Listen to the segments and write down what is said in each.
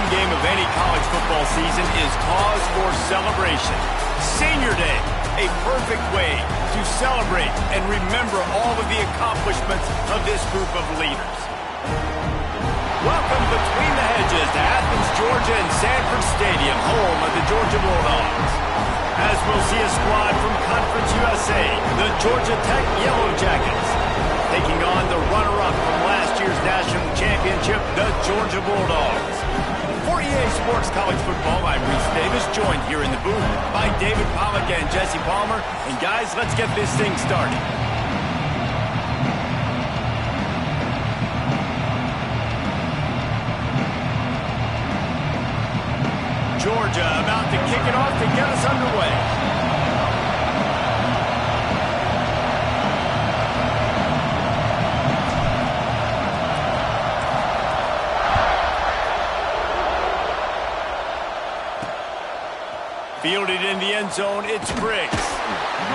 home game of any college football season is cause for celebration. Senior Day, a perfect way to celebrate and remember all of the accomplishments of this group of leaders. Welcome between the hedges to Athens, Georgia and Sanford Stadium, home of the Georgia Bulldogs. As we'll see a squad from Conference USA, the Georgia Tech Yellow Jackets, taking on the runner-up from last year's national championship, the Georgia Bulldogs. For EA Sports College Football, I'm Reese Davis, joined here in the booth by David Pollack and Jesse Palmer. And guys, let's get this thing started. Georgia about to kick it off to get us underway. Fielded in the end zone, it's Briggs.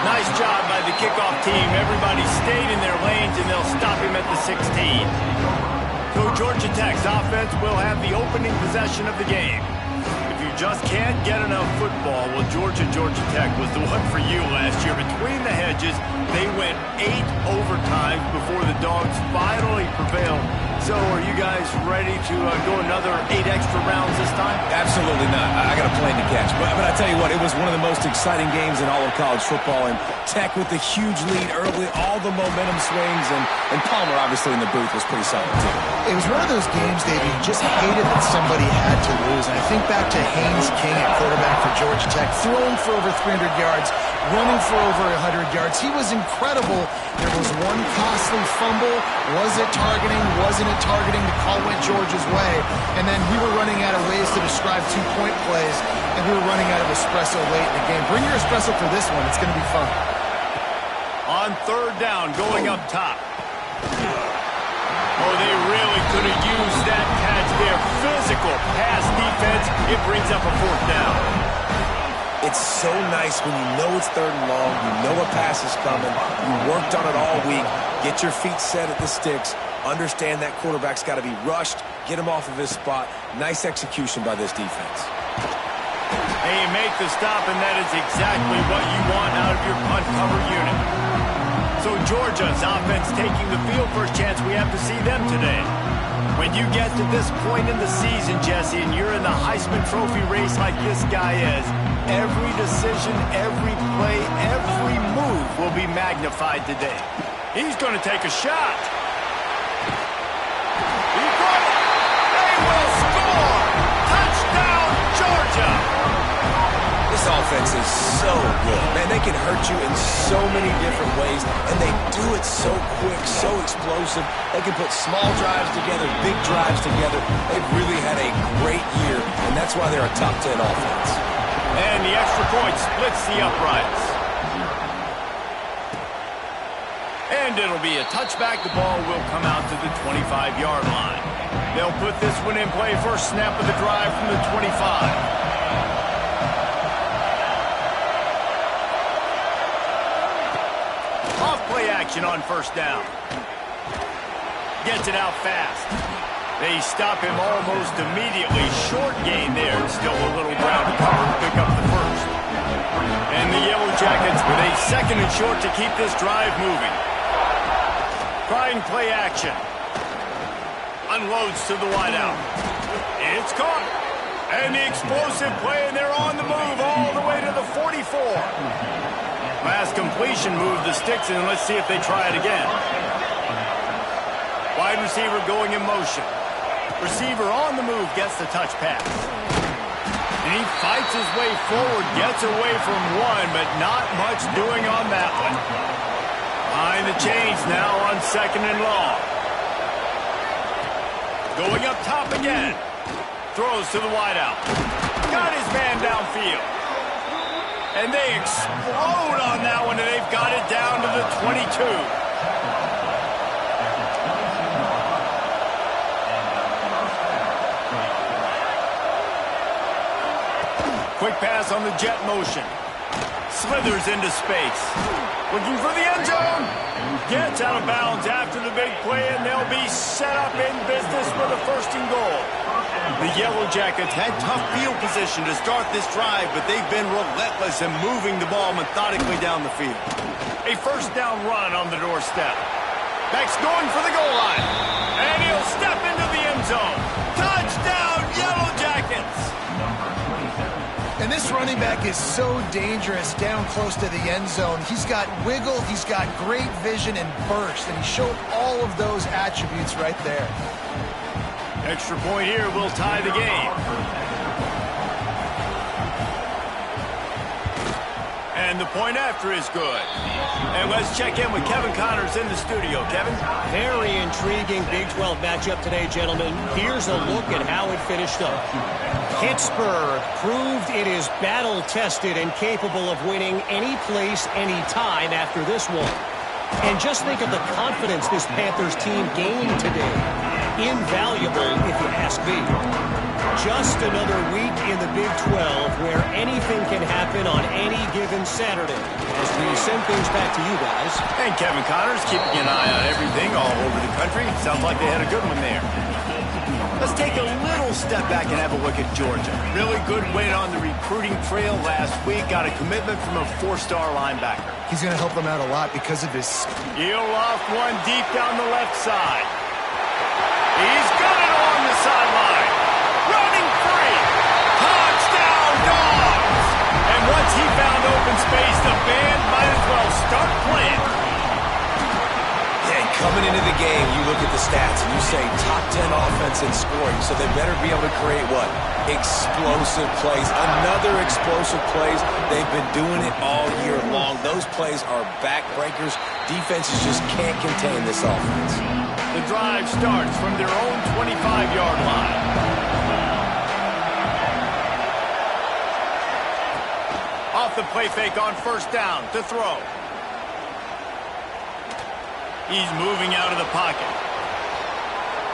Nice job by the kickoff team. Everybody stayed in their lanes, and they'll stop him at the 16. So Georgia Tech's offense will have the opening possession of the game. Just can't get enough football. Well, Georgia Tech was the one for you last year. Between the hedges, they went 8 overtimes before the Dogs finally prevailed. So are you guys ready to go another 8 extra rounds this time? Absolutely not. I got a plane to catch. But I tell you what, it was one of the most exciting games in all of college football. And Tech with the huge lead early, all the momentum swings, and Palmer obviously in the booth was pretty solid too. It was one of those games, David, you just hated that somebody had to lose. And I think back to Haynes King at quarterback for Georgia Tech, throwing for over 300 yards, running for over 100 yards. He was incredible. There was one costly fumble. Was it targeting? Wasn't it targeting? The call went Georgia's way. And then we were running out of ways to describe two-point plays, and we were running out of espresso late in the game. Bring your espresso for this one. It's going to be fun. On third down, going up top. Oh, they really could have used that catch there. Physical pass defense. It brings up a fourth down. It's so nice when you know it's third and long, you know a pass is coming, you worked on it all week, get your feet set at the sticks, understand that quarterback's got to be rushed, get him off of his spot. Nice execution by this defense. They make the stop, and that is exactly what you want out of your punt cover unit. So Georgia's offense taking the field. First chance we have to see them today. When you get to this point in the season, Jesse, and you're in the Heisman Trophy race like this guy is, every decision, every play, every move will be magnified today. He's going to take a shot. He brought it. They will score. Touchdown, Georgia. This offense is so good. Man, they can hurt you in so many different ways, and they do it so quick, so explosive. They can put small drives together, big drives together. They've really had a great year, and that's why they're a top 10 offense. And the extra point splits the uprights. And it'll be a touchback. The ball will come out to the 25-yard line. They'll put this one in play. First snap of the drive from the 25. Off-play action on first down. Gets it out fast. They stop him almost immediately. Short gain there. Still a little ground to cover to pick up the first. And the Yellow Jackets with a second and short to keep this drive moving. Trying play action. Unloads to the wideout. It's caught. And the explosive play, and they're on the move all the way to the 44. Last completion moved the sticks, and let's see if they try it again. Wide receiver going in motion. Receiver on the move gets the touch pass. And he fights his way forward, gets away from one, but not much doing on that one. Behind the chains now on second and long. Going up top again. Throws to the wideout. Got his man downfield. And they explode on that one, and they've got it down to the 22. Quick pass on the jet motion. Slithers into space. Looking for the end zone. Gets out of bounds after the big play, and they'll be set up in business for the first and goal. The Yellow Jackets had tough field position to start this drive, but they've been relentless in moving the ball methodically down the field. A first down run on the doorstep. Beck's going for the goal line. And he'll step into the end zone. Touchdown, Yellow Jackets! And this running back is so dangerous down close to the end zone. He's got wiggle, he's got great vision and burst, and he showed all of those attributes right there. Extra point here will tie the game. And the point after is good. And let's check in with Kevin Connors in the studio. Kevin? Very intriguing Big 12 matchup today, gentlemen. Here's a look at how it finished up. Pittsburgh proved it is battle-tested and capable of winning any place, any time after this one. And just think of the confidence this Panthers team gained today. Invaluable, if you ask me. Just another week in the Big 12 where anything can happen on any given Saturday. As we send things back to you guys. And Kevin Connors keeping an eye on everything all over the country. Sounds like they had a good one there. Let's take a little step back and have a look at Georgia. Really good win on the recruiting trail last week. Got a commitment from a 4-star linebacker. He's going to help them out a lot because of his... He'll off one deep down the left side. He's got it on the sideline. Running free. Touchdown, Dogs! And once he found open space, the band might as well start playing. Yeah, and coming into the game, you look at the stats and you say top 10 offense in scoring, so they better be able to create what? Explosive plays. Another explosive plays. They've been doing it all year long. Those plays are backbreakers. Defenses just can't contain this offense. The drive starts from their own 25-yard line. Off the play fake on first down to throw. He's moving out of the pocket.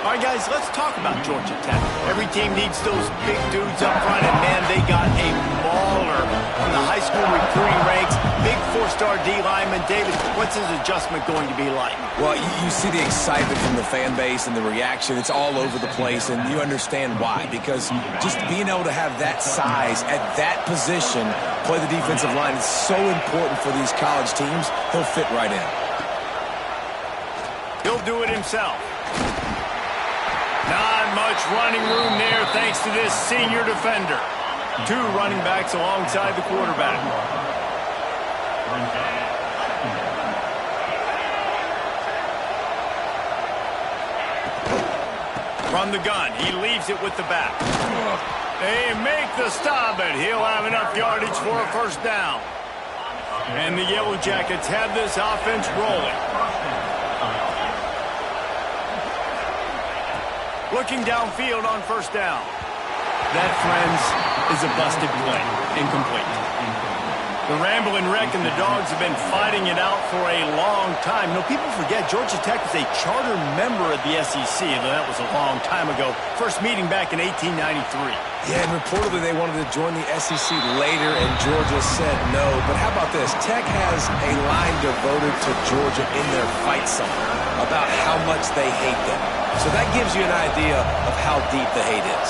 All right, guys, let's talk about Georgia Tech. Every team needs those big dudes up front, and, man, they got a mauler on the high school recruiting ranks. Big 4-star D lineman. David, what's his adjustment going to be like? Well, you see the excitement from the fan base and the reaction. It's all over the place, and you understand why. Because just being able to have that size at that position, play the defensive line, is so important for these college teams. He'll fit right in. He'll do it himself. Not much running room there thanks to this senior defender. 2 running backs alongside the quarterback. From the gun, he leaves it with the back. They make the stop, but he'll have enough yardage for a first down. And the Yellow Jackets have this offense rolling. Looking downfield on first down. That, friends, is a busted play. Incomplete. The Ramblin' Wreck and the Dogs have been fighting it out for a long time. You know, people forget Georgia Tech is a charter member of the SEC, though that was a long time ago. First meeting back in 1893. Yeah, and reportedly they wanted to join the SEC later, and Georgia said no. But how about this? Tech has a line devoted to Georgia in their fight song about how much they hate them. So that gives you an idea of how deep the hate is.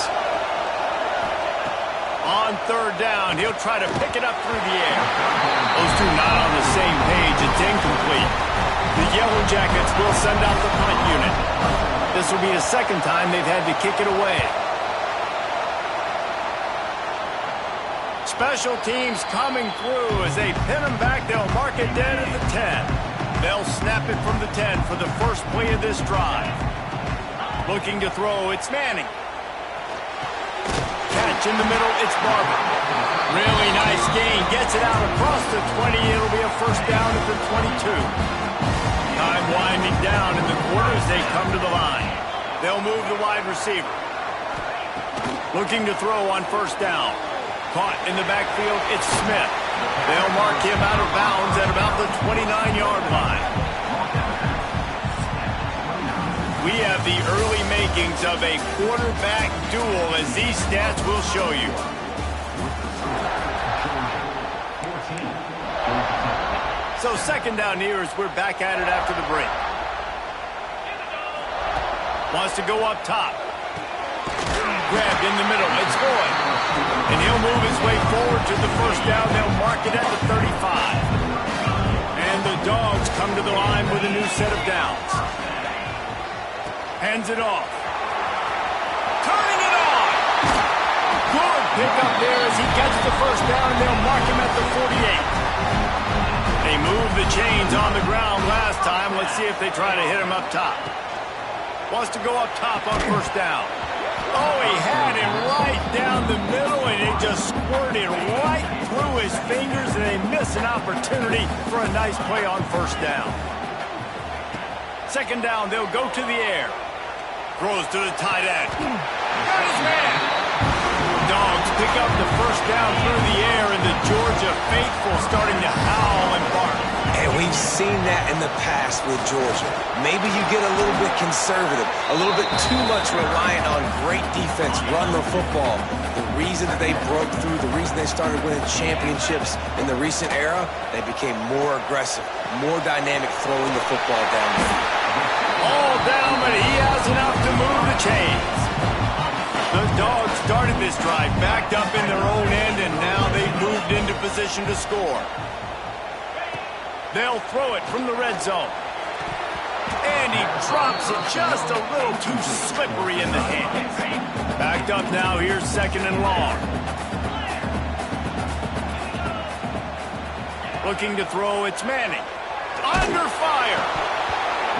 On third down, he'll try to pick it up through the air. Those two not on the same page. It's incomplete. The Yellow Jackets will send out the punt unit. This will be the second time they've had to kick it away. Special teams coming through. As they pin them back, they'll mark it dead at the 10. They'll snap it from the 10 for the first play of this drive. Looking to throw, it's Manning. Catch in the middle, it's Barber. Really nice gain. Gets it out across the 20. It'll be a first down at the 22. Time winding down in the quarter as they come to the line. They'll move the wide receiver. Looking to throw on first down. Caught in the backfield, it's Smith. They'll mark him out of bounds at about the 29-yard line. We have the early makings of a quarterback duel, as these stats will show you. So second down here as we're back at it after the break. Wants to go up top. grabbed in the middle. It's Boyd. And he'll move his way forward to the first down. They'll mark it at the 35. And the Dogs come to the line with a new set of downs. Hands it off. Turning it on. Good pick up there as he gets the first down, and they'll mark him at the 48. They moved the chains on the ground last time. Let's see if they try to hit him up top. Wants to go up top on first down. Oh, he had him right down the middle, and it just squirted right through his fingers, and they miss an opportunity for a nice play on first down. Second down, they'll go to the air. Throws to the tight end. Got his man. Dogs pick up the first down through the air, and the Georgia faithful starting to howl and bark. And we've seen that in the past with Georgia. Maybe you get a little bit conservative, a little bit too much reliant on great defense, run the football. The reason that they broke through, the reason they started winning championships in the recent era, they became more aggressive, more dynamic throwing the football down there. All down, but he has enough to move the chains. The Dogs started this drive, backed up in their own end, and now they've moved into position to score. They'll throw it from the red zone. And he drops it just a little too slippery in the hands. Backed up now, here's second and long. Looking to throw, it's Manning. Under fire.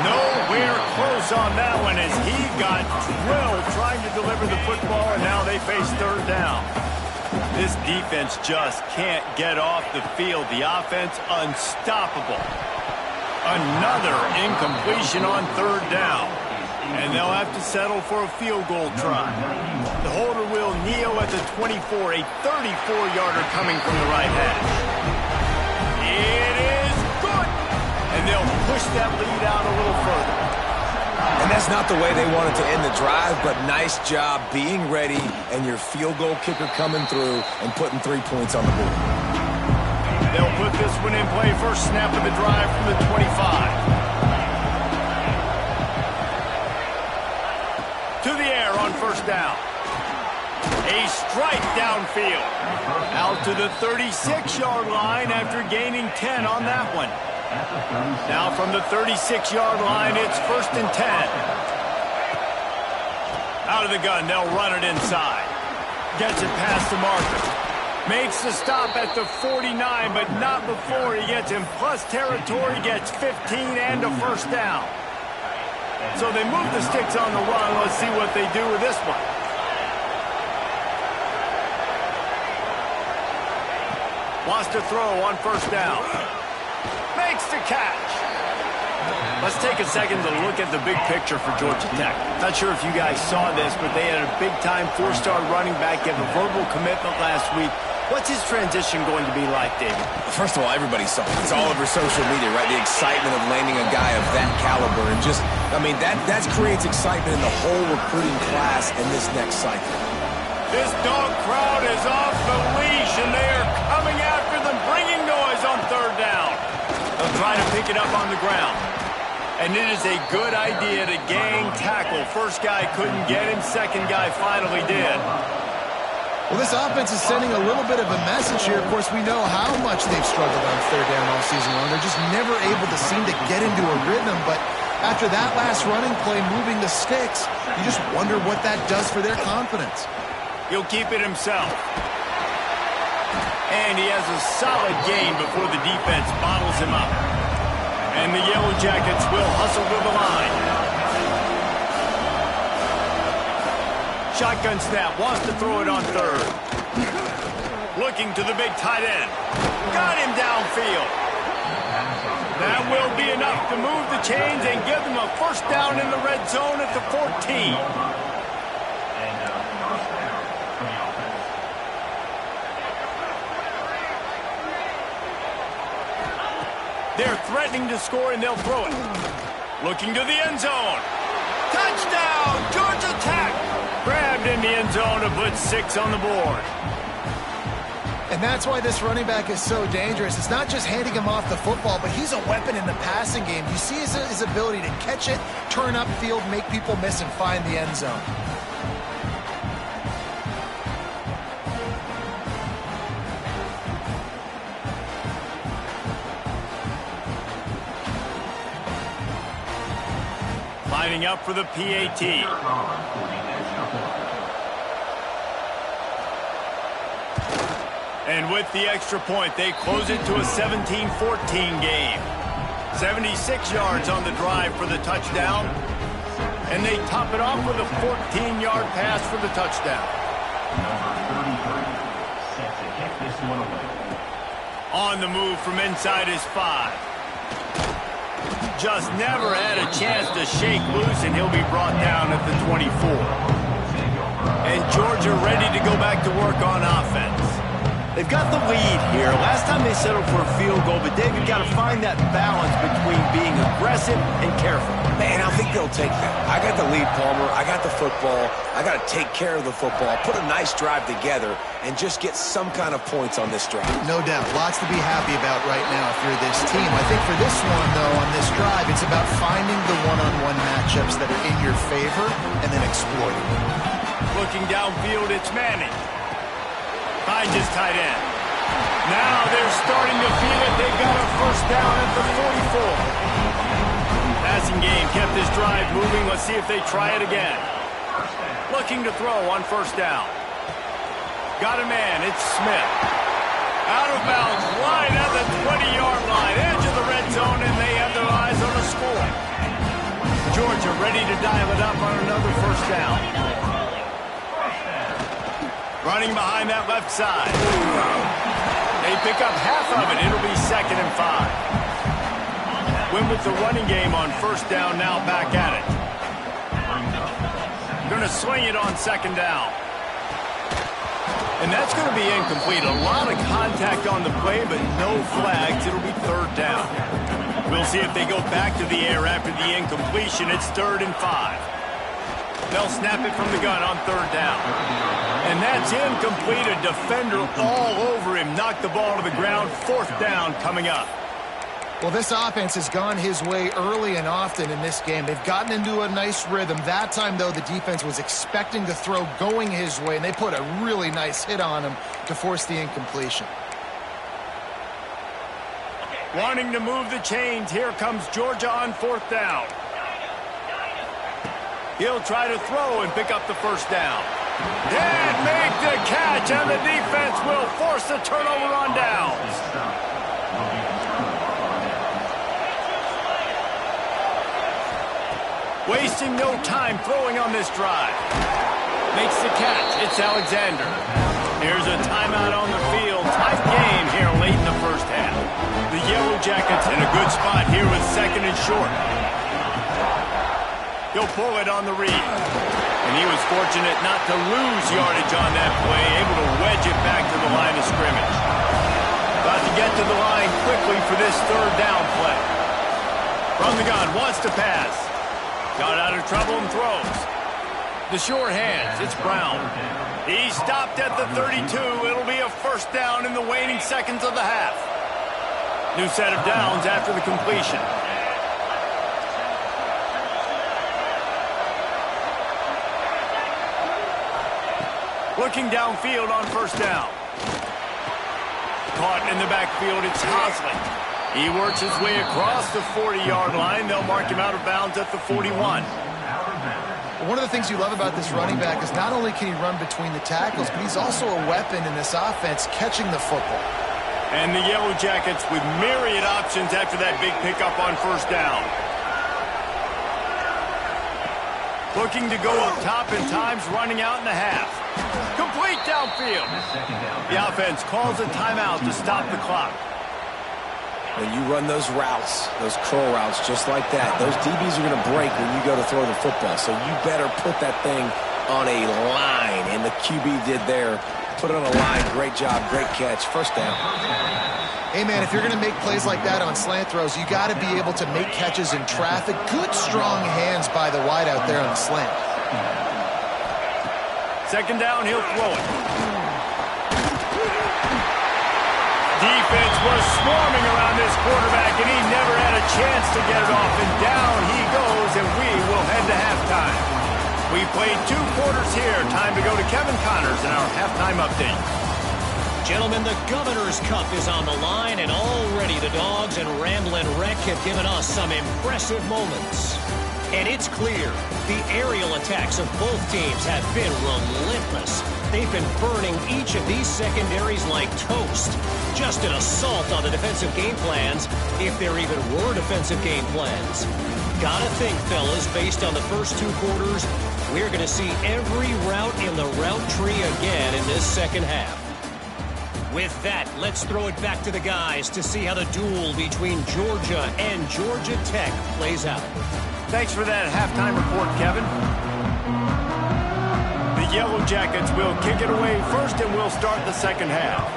Nowhere close on that one as he got drilled trying to deliver the football, and now they face third down. This defense just can't get off the field. The offense unstoppable. Another incompletion on third down. And they'll have to settle for a field goal try. The holder will kneel at the 24, a 34-yarder coming from the right hash. It is good. And they'll push that lead out a little further. And that's not the way they wanted to end the drive, but nice job being ready and your field goal kicker coming through and putting 3 points on the board. They'll put this one in play. First snap of the drive from the 25. To the air on first down. A strike downfield. Out to the 36-yard line after gaining 10 on that one. Now from the 36-yard line, it's first and 10. Out of the gun, they'll run it inside. Gets it past the marker. Makes the stop at the 49, but not before he gets in plus territory, gets 15 and a first down. So they move the sticks on the run. Let's see what they do with this one. Wants to throw on first down. Makes the catch. Let's take a second to look at the big picture for Georgia Tech. Not sure if you guys saw this, but they had a big-time four-star running back give a verbal commitment last week. What's his transition going to be like, David? First of all, everybody saw it. It's all over social media, right? The excitement of landing a guy of that caliber. And just, I mean, that creates excitement in the whole recruiting class in this next cycle. This dog crowd is off the leash, and they are coming after them, bringing noise on third down. They'll try to pick it up on the ground. And it is a good idea to gang tackle. First guy couldn't get him. Second guy finally did. Well, this offense is sending a little bit of a message here. Of course, we know how much they've struggled on third down all season long. They're just never able to seem to get into a rhythm. But after that last running play, moving the sticks, you just wonder what that does for their confidence. He'll keep it himself. And he has a solid gain before the defense bottles him up. And the Yellow Jackets will hustle to the line. Shotgun snap, wants to throw it on third. Looking to the big tight end. Got him downfield. That will be enough to move the chains and give them a first down in the red zone at the 14. They're threatening to score, and they'll throw it. Looking to the end zone. Touchdown, Georgia Tech! Grabbed in the end zone to put 6 on the board. And that's why this running back is so dangerous. It's not just handing him off the football, but he's a weapon in the passing game. You see his ability to catch it, turn upfield, make people miss, and find the end zone. Lining up for the PAT. And with the extra point, they close it to a 17-14 game. 76 yards on the drive for the touchdown. And they top it off with a 14-yard pass for the touchdown. On the move from inside his 5. Just never had a chance to shake loose, and he'll be brought down at the 24. And Georgia ready to go back to work on offense. They've got the lead here. Last time they settled for a field goal, but David got to find that balance between being aggressive and careful. Man, I think they'll take that. I got the lead, Palmer. I got the football. I got to take care of the football, put a nice drive together, and just get some kind of points on this drive. No doubt. Lots to be happy about right now if you're this team. I think for this one, though, on this drive, it's about finding the one-on-one matchups that are in your favor and then exploiting them. Looking downfield, it's Manning. Finds his tight end. Now they're starting to feel it. They've got a first down at the 44. Passing game kept this drive moving. Let's see if they try it again. Looking to throw on first down. Got a man. It's Smith. Out of bounds. Right at the 20-yard line. Edge of the red zone, and they have their eyes on a score. Georgia ready to dial it up on another first down. Running behind that left side. They pick up half of it. It'll be 2nd and 5. Win with the running game on first down, now back at it. Going to swing it on 2nd down. And that's going to be incomplete. A lot of contact on the play, but no flags. It'll be 3rd down. We'll see if they go back to the air after the incompletion. It's 3rd and 5. They'll snap it from the gun on 3rd down. And that's incomplete. A defender all over him. Knocked the ball to the ground. 4th down coming up. Well, this offense has gone his way early and often in this game. They've gotten into a nice rhythm. That time, though, the defense was expecting the throw going his way, and they put a really nice hit on him to force the incompletion. Wanting to move the chains. Here comes Georgia on 4th down. He'll try to throw and pick up the first down. And make the catch, and the defense will force the turnover on downs. Wasting no time throwing on this drive. Makes the catch. It's Alexander. Here's a timeout on the field. Tight game here late in the first half. The Yellow Jackets in a good spot here with 2nd and short. He'll pull it on the read. And he was fortunate not to lose yardage on that play, able to wedge it back to the line of scrimmage. Got to get to the line quickly for this 3rd down play. From the gun, wants to pass. Got out of trouble and throws. The sure hands, it's Brown. He stopped at the 32. It'll be a first down in the waning seconds of the half. New set of downs after the completion. Looking downfield on first down. Caught in the backfield, it's Hosley. He works his way across the 40-yard line. They'll mark him out of bounds at the 41. One of the things you love about this running back is not only can he run between the tackles, but he's also a weapon in this offense catching the football. And the Yellow Jackets with myriad options after that big pickup on first down. Looking to go up top in times, running out in the half. Complete downfield. The offense calls a timeout to stop the clock. When you run those routes, those curl routes just like that, those DBs are going to break when you go to throw the football. So you better put that thing on a line, and the QB did there. Put it on a line. Great job. Great catch. First down. Hey, man, if you're going to make plays like that on slant throws, you got to be able to make catches in traffic. Good, strong hands by the wide out there on the slant. 2nd down, he'll throw it. Defense was swarming around this quarterback, and he never had a chance to get it off. And down he goes, and we will head to halftime. We played 2 quarters here. Time to go to Kevin Connors in our halftime update. Gentlemen, the Governor's Cup is on the line, and already the Dogs and Ramblin' Wreck have given us some impressive moments. And it's clear, the aerial attacks of both teams have been relentless. They've been burning each of these secondaries like toast. Just an assault on the defensive game plans, if there even were defensive game plans. Gotta think, fellas, based on the first 2 quarters, we're going to see every route in the route tree again in this second half. With that, let's throw it back to the guys to see how the duel between Georgia and Georgia Tech plays out. Thanks for that halftime report, Kevin. The Yellow Jackets will kick it away first, and we'll start the second half.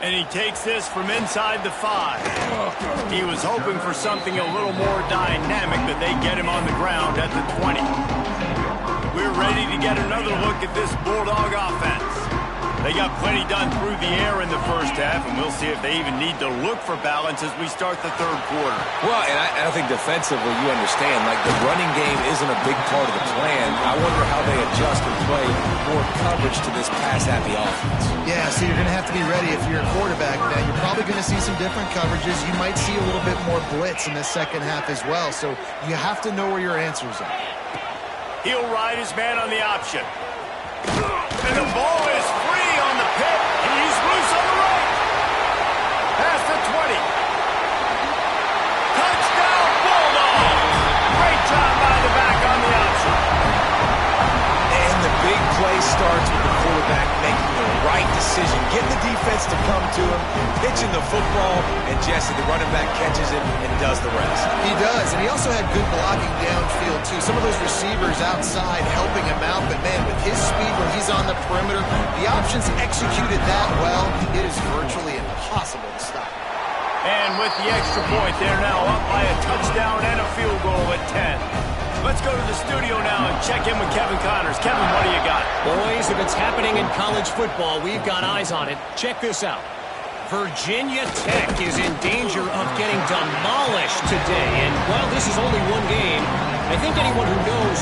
And he takes this from inside the 5. He was hoping for something a little more dynamic, but they get him on the ground at the 20. We're ready to get another look at this Bulldog offense. They got plenty done through the air in the first half, and we'll see if they even need to look for balance as we start the third quarter. Well, and I think defensively, you understand, like the running game isn't a big part of the plan. I wonder how they adjust and play more coverage to this pass-happy offense. Yeah, so you're going to have to be ready if you're a quarterback, man. You're probably going to see some different coverages. You might see a little bit more blitz in the second half as well, so you have to know where your answers are. He'll ride his man on the option. And the ball is free on the pit. He's loose on the right. Past the 20. Touchdown, Bulldogs. Great job by the back on the option. And the big play starts with the quarterback making the right decision, getting the defense to come to him, pitching the football, and Jesse, the running back, catches it and does the rest. He does, and he also had good blocking downfield, too. Some of those receivers outside helping him out, but, man, with his speed when he's on the perimeter, the options executed that well, it is virtually impossible to stop. And with the extra point, they're now up by a touchdown and a field goal at 10. Let's go to the studio now and check in with Kevin Connors. Kevin, what do you got? Boys, if it's happening in college football, we've got eyes on it. Check this out. Virginia Tech is in danger of getting demolished today. And while this is only one game, I think anyone who knows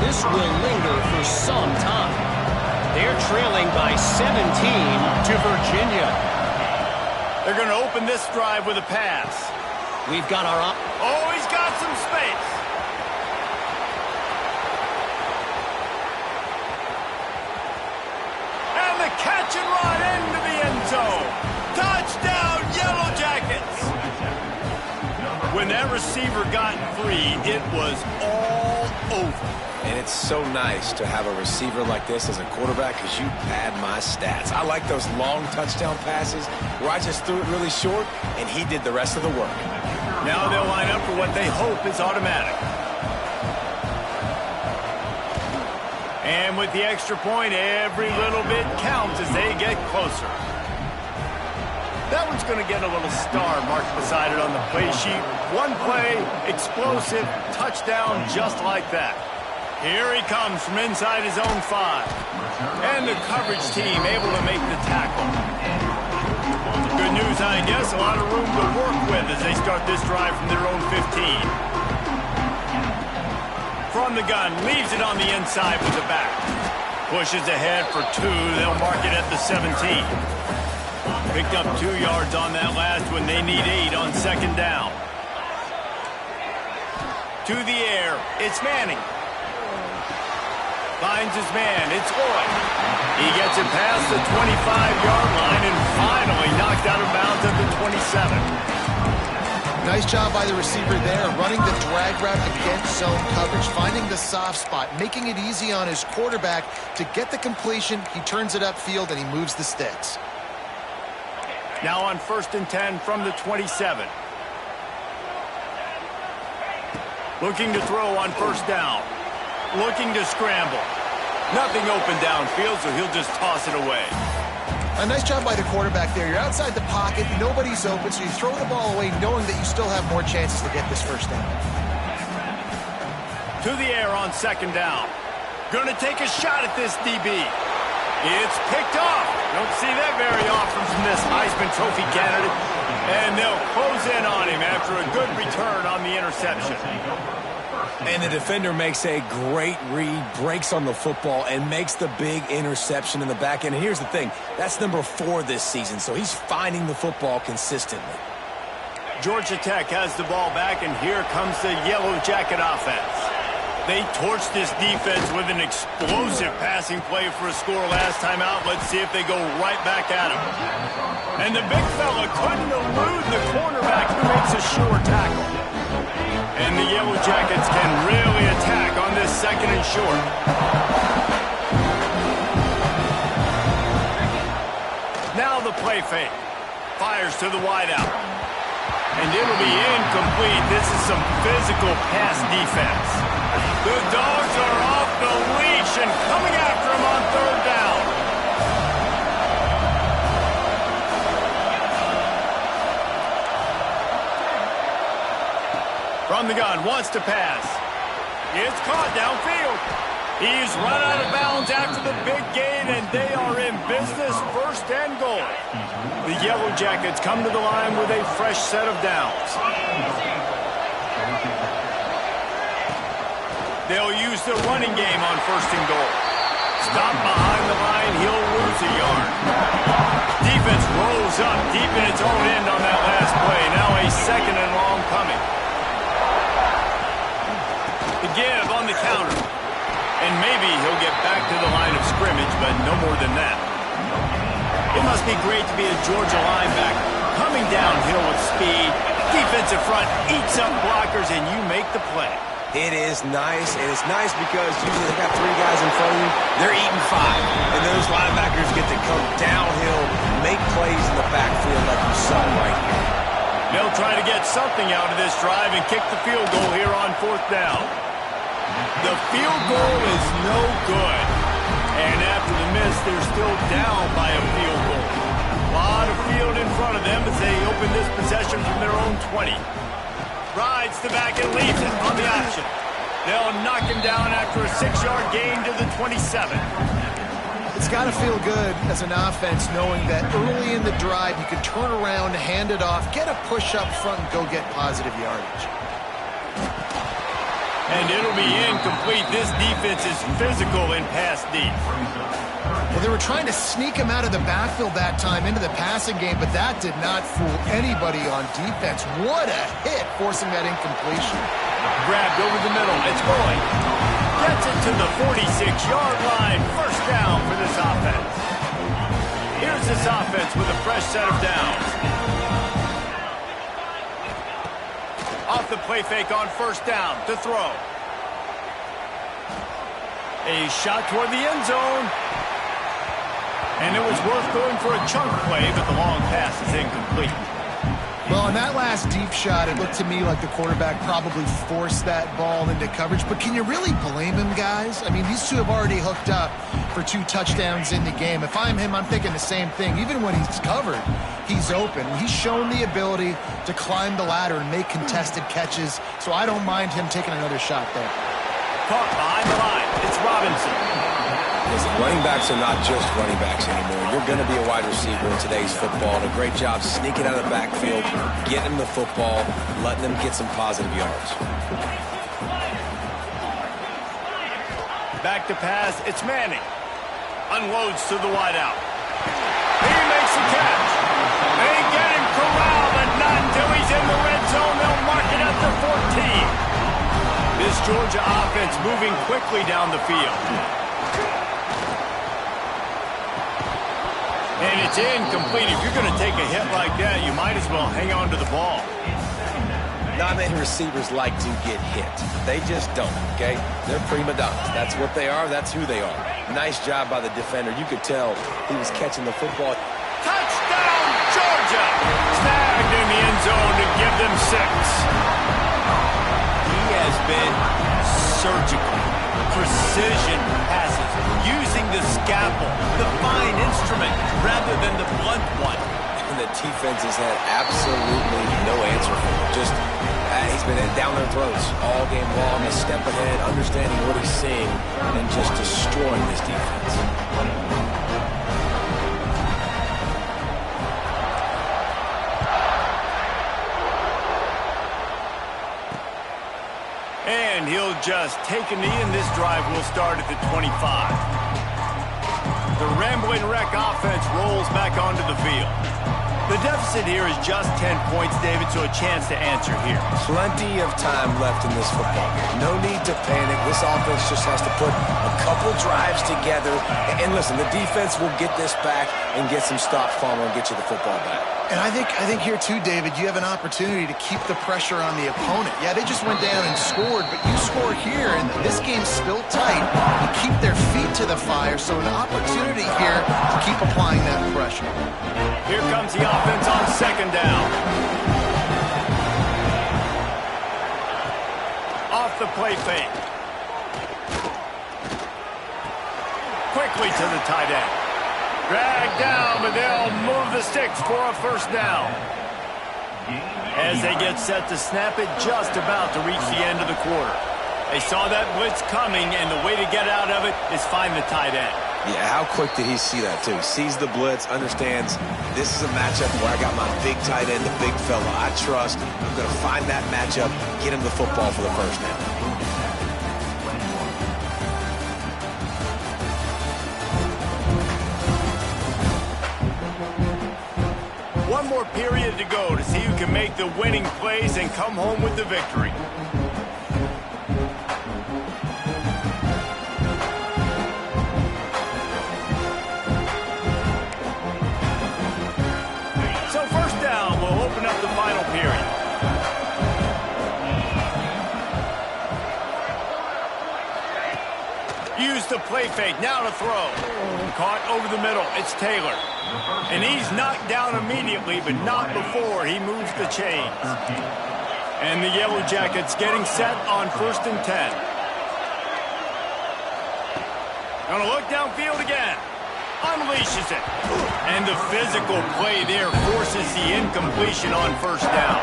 this will linger for some time. They're trailing by 17 to Virginia. They're going to open this drive with a pass. We've got our... Oh, he's got some space. And the catch and run into the end zone. Touchdown, Yellow Jackets. When that receiver got free, it was all over. And it's so nice to have a receiver like this as a quarterback because you pad my stats. I like those long touchdown passes where I just threw it really short and he did the rest of the work. Now they'll line up for what they hope is automatic. And with the extra point, every little bit counts as they get closer. That one's going to get a little star marked beside it on the play sheet. One play, explosive, touchdown just like that. Here he comes from inside his own 5. And the coverage team able to make the tackle. Good news, I guess. A lot of room to work with as they start this drive from their own 15. From the gun, leaves it on the inside with the back. Pushes ahead for 2. They'll mark it at the 17. Picked up 2 yards on that last one. They need 8 on second down. To the air. It's Manning. Finds his man. It's Lloyd. He gets it past the 25-yard line and finally knocked out of bounds at the 27. Nice job by the receiver there, running the drag route against zone coverage, finding the soft spot, making it easy on his quarterback to get the completion. He turns it upfield and he moves the sticks. Now on 1st and 10 from the 27. Looking to throw on 1st down. Looking to scramble. Nothing open downfield, so he'll just toss it away. A nice job by the quarterback there. You're outside the pocket, nobody's open, so you throw the ball away knowing that you still have more chances to get this 1st down. To the air on 2nd down. Gonna take a shot at this DB. It's picked off. Don't see that very often from this Heisman Trophy candidate. And they'll close in on him after a good return on the interception. And the defender makes a great read, breaks on the football, and makes the big interception in the back end. And here's the thing, that's number 4 this season, so he's finding the football consistently. Georgia Tech has the ball back, and here comes the Yellow Jacket offense. They torched this defense with an explosive passing play for a score last time out. Let's see if they go right back at him. And the big fella couldn't elude the cornerback who makes a sure tackle. And the Yellow Jackets can really attack on this second and short. Now the play fake. Fires to the wideout. And it'll be incomplete. This is some physical pass defense. The Dogs are off the leash and coming after him on third down. From the gun, wants to pass. It's caught downfield. He's run out of bounds after the big gain, and they are in business, first and goal. The Yellow Jackets come to the line with a fresh set of downs. They'll use the running game on first and goal. Stop behind the line, he'll lose a yard. Defense rolls up deep in its own end on that last play. Now a second and long coming. The give on the counter. And maybe he'll get back to the line of scrimmage, but no more than that. It must be great to be a Georgia linebacker. Coming downhill with speed, defensive front eats up blockers, and you make the play. It is nice, and it's nice because usually they got 3 guys in front of you. They're eating 5, and those linebackers get to come downhill, make plays in the backfield like you saw right here. They'll try to get something out of this drive and kick the field goal here on fourth down. The field goal is no good. And after the miss, they're still down by a field goal. A lot of field in front of them as they open this possession from their own 20. Rides the back and leaves it on the option. They'll knock him down after a 6-yard gain to the 27. It's got to feel good as an offense knowing that early in the drive you can turn around, hand it off, get a push up front, and go get positive yardage. And it'll be incomplete. This defense is physical in pass deep. Well, they were trying to sneak him out of the backfield that time into the passing game, but that did not fool anybody on defense. What a hit, forcing that incompletion. Grabbed over the middle. It's going. Gets it to the 46-yard line. First down for this offense. Here's this offense with a fresh set of downs. Off the play fake on first down to throw. A shot toward the end zone. And it was worth going for a chunk play, but the long pass is incomplete. Well, on that last deep shot, it looked to me like the quarterback probably forced that ball into coverage. But can you really blame him, guys? I mean, these two have already hooked up for 2 touchdowns in the game. If I'm him, I'm thinking the same thing. Even when he's covered, he's open. He's shown the ability to climb the ladder and make contested catches, so I don't mind him taking another shot there. Caught behind the line. It's Robinson. Listen, running backs are not just running backs anymore. You're going to be a wide receiver in today's football, and a great job sneaking out of the backfield, getting them the football, letting them get some positive yards. Back to pass. It's Manning. Unloads to the wideout. He makes the catch. They get him corralled, but not until he's in the red zone. They'll mark it at the 14. This Georgia offense moving quickly down the field. And it's incomplete. If you're going to take a hit like that, you might as well hang on to the ball. Not many receivers like to get hit. They just don't, okay? They're prima donnas. That's what they are. That's who they are. Nice job by the defender. You could tell he was catching the football. Touchdown, Georgia! Snagged in the end zone to give them 6. He has been surgical. Precision passes, using the scalpel, the fine instrument, rather than the blunt one. And the defense has had absolutely no answer for him. Just, he's been down their throats all game long, a step ahead, understanding what he's seeing, and just destroying this defense. And he'll just take a knee, and this drive will start at the 25. The Rambling Wreck offense rolls back onto the field. The deficit here is just 10 points, David, so a chance to answer here. Plenty of time left in this football game. No need to panic. This offense just has to put a couple drives together. And listen, the defense will get this back and get some stops, Palmer, and get you the football back. And I think here too, David, you have an opportunity to keep the pressure on the opponent. Yeah, they just went down and scored, but you score here, and this game's still tight. You keep their feet to the fire, so an opportunity here to keep applying that pressure. Here comes the offense on second down. Off the play fake. Quickly to the tight end. Dragged down, but they'll move the sticks for a first down. As they get set to snap it, just about to reach the end of the quarter. They saw that blitz coming, and the way to get out of it is find the tight end. Yeah, how quick did he see that, too? Sees the blitz, understands this is a matchup where I got my big tight end, the big fella I trust. I'm going to find that matchup, get him the football for the first down. One more period to go to see who can make the winning plays and come home with the victory. So first down will open up the final period. Use the play fake, now to throw. Caught over the middle, it's Taylor. And he's knocked down immediately, but not before he moves the chains. And the Yellow Jackets getting set on 1st and 10. Gonna look downfield again. Unleashes it. And the physical play there forces the incompletion on first down.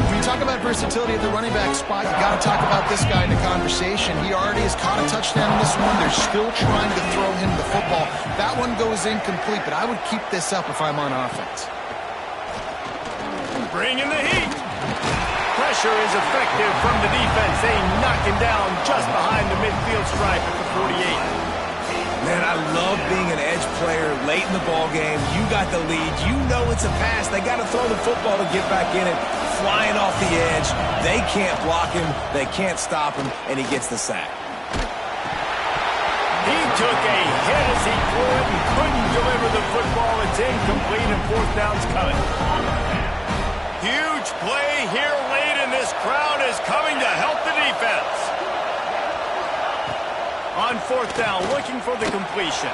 When you talk about versatility at the running back spot, you got to talk about this guy in the conversation. He already has caught a touchdown in this one. They're still trying to throw him the football. That one goes incomplete, but I would keep this up if I'm on offense. Bringing the heat. Pressure is effective from the defense. They knock him down just behind the midfield stripe at the 48. Man, I love being an edge player late in the ball game. You got the lead. You know it's a pass. They got to throw the football to get back in it. Flying off the edge. They can't block him. They can't stop him, and he gets the sack. He took a hit as he threw it and couldn't deliver the football. It's incomplete, and fourth down's coming. Huge play here late, and this crowd is coming to help the defense. On fourth down, looking for the completion.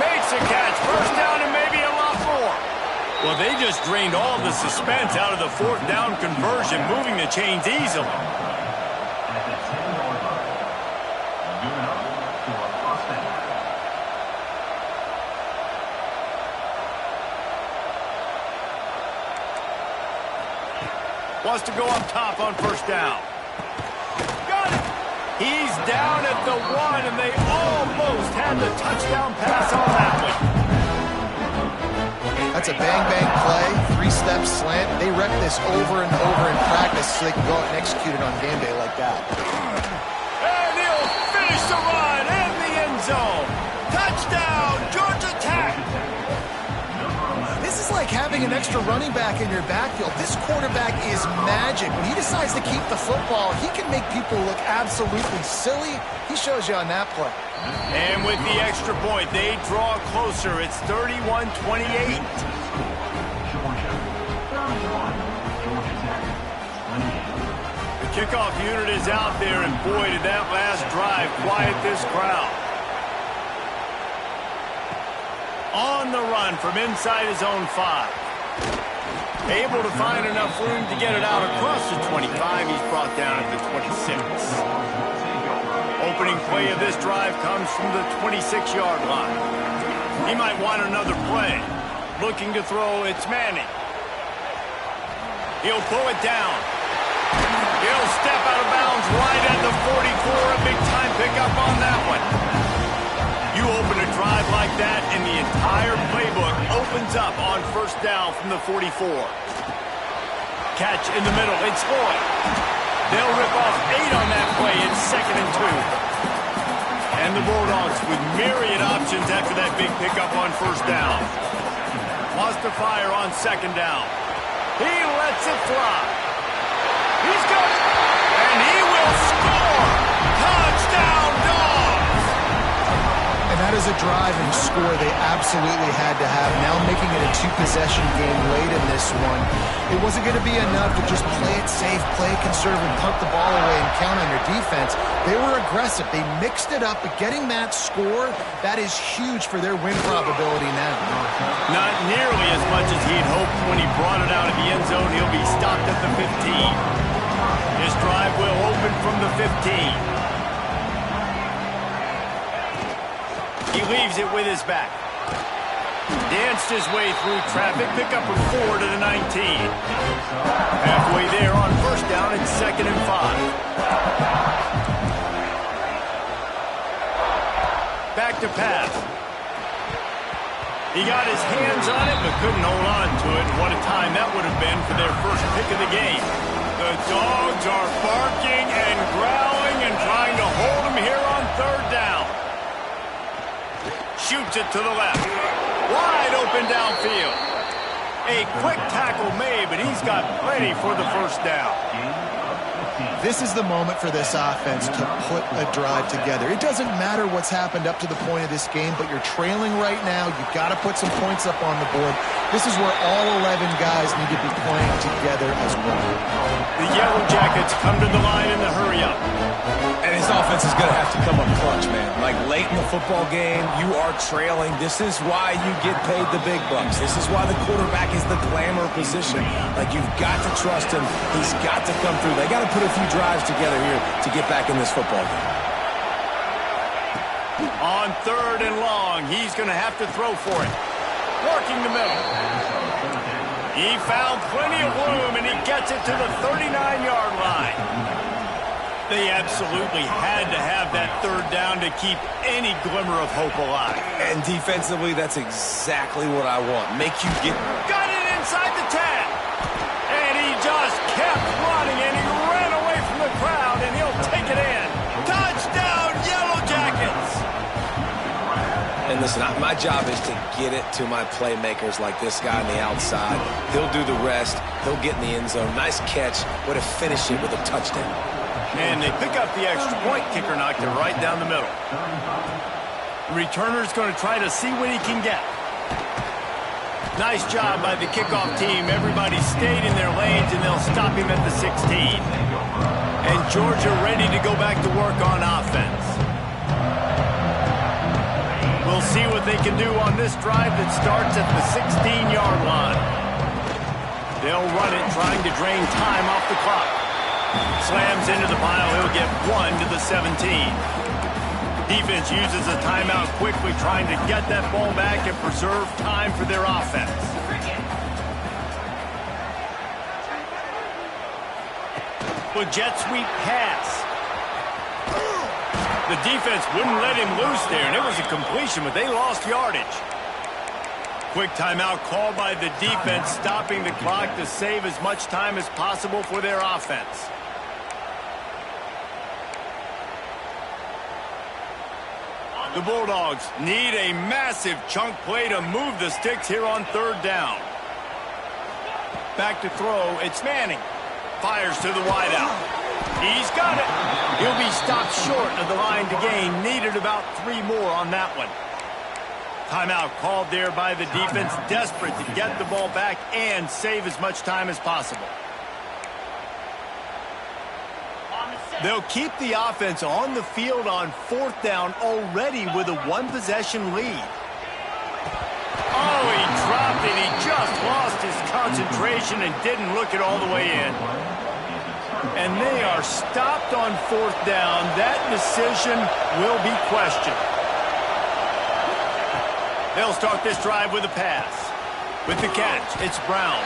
Makes a catch. First down and maybe a lot more. Well, they just drained all the suspense out of the fourth down conversion, moving the chains easily. Wants to go up top on first down. He's down at the 1, and they almost had the touchdown pass on that one. That's a bang-bang play, 3-step slant. They rep this over and over in practice so they can go out and execute it on game day like that. And he'll finish the run in the end zone. Touchdown, Georgia Tech. This is like having an extra running back in your backfield. This quarterback is magic. When he decides to keep the football, he can make people look absolutely silly. He shows you on that play. And with the extra point, they draw closer. It's 31-28. The kickoff unit is out there, and boy, did that last drive quiet this crowd. On the run from inside his own 5. Able to find enough room to get it out across the 25. He's brought down at the 26. Opening play of this drive comes from the 26-yard line. He might want another play. Looking to throw, it's Manning. He'll pull it down. He'll step out of bounds right at the 44. A big-time pickup on that one. You open a drive like that, and the entire playbook opens up on first down from the 44. Catch in the middle. It's Lloyd. They'll rip off 8 on that play. It's 2nd and 2. And the Bulldogs with myriad options after that big pickup on first down. wants to fire on second down. He lets it fly. He's got it. And he will score. Touchdown, Dogs. And that is a drive and score they absolutely had to have. Now making it a two-possession game late in this one. It wasn't going to be enough to just play it safe, play it conservative, punt the ball away, and count on your defense. They were aggressive. They mixed it up, but getting that score, that is huge for their win probability now. Not nearly as much as he'd hoped when he brought it out of the end zone. He'll be stopped at the 15. His drive will open from the 15. He leaves it with his back. Danced his way through traffic. Pick up a 4 to the 19. Halfway there on first down. It's 2nd and 5. Back to pass. He got his hands on it, but couldn't hold on to it. And what a time that would have been for their first pick of the game. The Dogs are barking and growling and trying to hold him here on third down. Shoots it to the left. Wide open downfield. A quick tackle made, but he's got plenty for the first down. This is the moment for this offense to put a drive together. It doesn't matter what's happened up to the point of this game, but you're trailing right now. You've got to put some points up on the board. This is where all 11 guys need to be playing together as one. The Yellow Jackets come to the line in the hurry-up. And his offense is going to have to come up clutch, man. Like late in the football game, you are trailing. This is why you get paid the big bucks. This is why the quarterback is the glamour position. Like, you've got to trust him. He's got to come through. They got to put a few drives together here to get back in this football game. On 3rd and long, he's going to have to throw for it. Working the middle. He found plenty of room, and he gets it to the 39-yard line. They absolutely had to have that third down to keep any glimmer of hope alive. And defensively, that's exactly what I want. Make you get... Got it inside the 10. And he just kept running, and he ran away from the crowd, and he'll take it in. Touchdown, Yellow Jackets! And listen, my job is to get it to my playmakers like this guy on the outside. He'll do the rest. He'll get in the end zone. Nice catch. Way to finish it with a touchdown. And they pick up the extra point. Kicker knocked it right down the middle. The returner's going to try to see what he can get. Nice job by the kickoff team. Everybody stayed in their lanes, and they'll stop him at the 16. And Georgia ready to go back to work on offense. We'll see what they can do on this drive that starts at the 16-yard line. They'll run it, trying to drain time off the clock. Slams into the pile. He'll get 1 to the 17. Defense uses a timeout quickly, trying to get that ball back and preserve time for their offense. With jet sweep pass. The defense wouldn't let him loose there, and it was a completion, but they lost yardage. Quick timeout called by the defense, stopping the clock to save as much time as possible for their offense. The Bulldogs need a massive chunk play to move the sticks here on third down. Back to throw, it's Manning. Fires to the wideout. He's got it. He'll be stopped short of the line to gain. Needed about 3 more on that one. Timeout called there by the defense, desperate to get the ball back and save as much time as possible. They'll keep the offense on the field on 4th down already with a 1-possession lead. Oh, he dropped it. He just lost his concentration and didn't look it all the way in. And they are stopped on 4th down. That decision will be questioned. They'll start this drive with a pass. With the catch, it's Brown.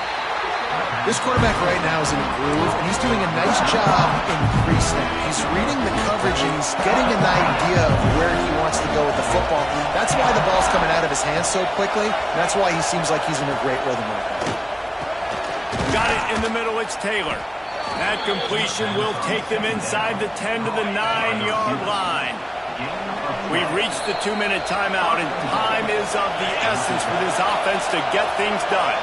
This quarterback right now is in a groove, and he's doing a nice job in pre-snap. He's reading the coverage, and he's getting an idea of where he wants to go with the football. That's why the ball's coming out of his hands so quickly, and that's why he seems like he's in a great rhythm right now. Got it in the middle, it's Taylor. That completion will take them inside the 10 to the 9-yard line. We've reached the 2-minute timeout, and time is of the essence for this offense to get things done.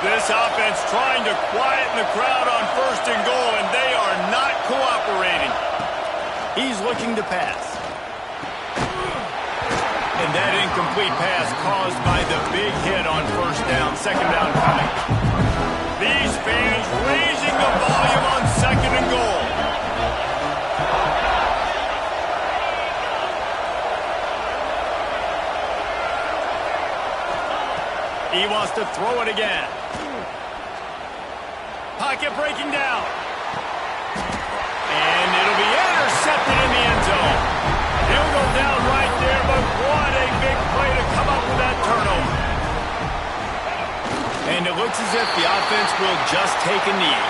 This offense trying to quieten the crowd on 1st and goal, and they are not cooperating. He's looking to pass. And that incomplete pass caused by the big hit on 1st down, 2nd down coming. These fans raising the volume on 2nd and goal. He wants to throw it again. Pocket breaking down. And it'll be intercepted in the end zone. He'll go down right there, but what a big play to come up with that turnover. And it looks as if the offense will just take a knee.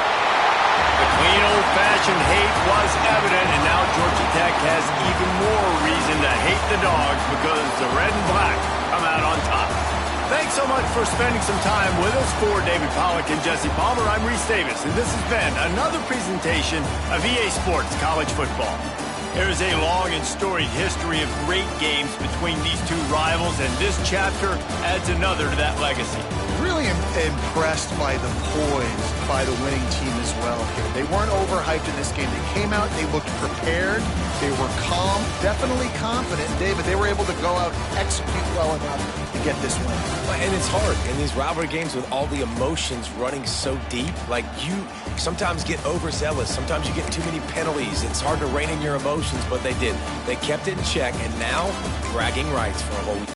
The clean old-fashioned hate was evident, and now Georgia Tech has even more reason to hate the Dogs because the red and black come out on top. Thanks so much for spending some time with us. For David Pollack and Jesse Palmer, I'm Reese Davis, and this has been another presentation of EA Sports College Football. There is a long and storied history of great games between these two rivals, and this chapter adds another to that legacy. Really impressed by the poise by the winning team as well here. They weren't overhyped in this game. They came out, they looked prepared, they were calm, definitely confident. David, they were able to go out and execute well enough to get this win. And it's hard in these rivalry games with all the emotions running so deep. Like, you sometimes get overzealous. Sometimes you get too many penalties. It's hard to rein in your emotions, but they did. They kept it in check, and now bragging rights for a whole week.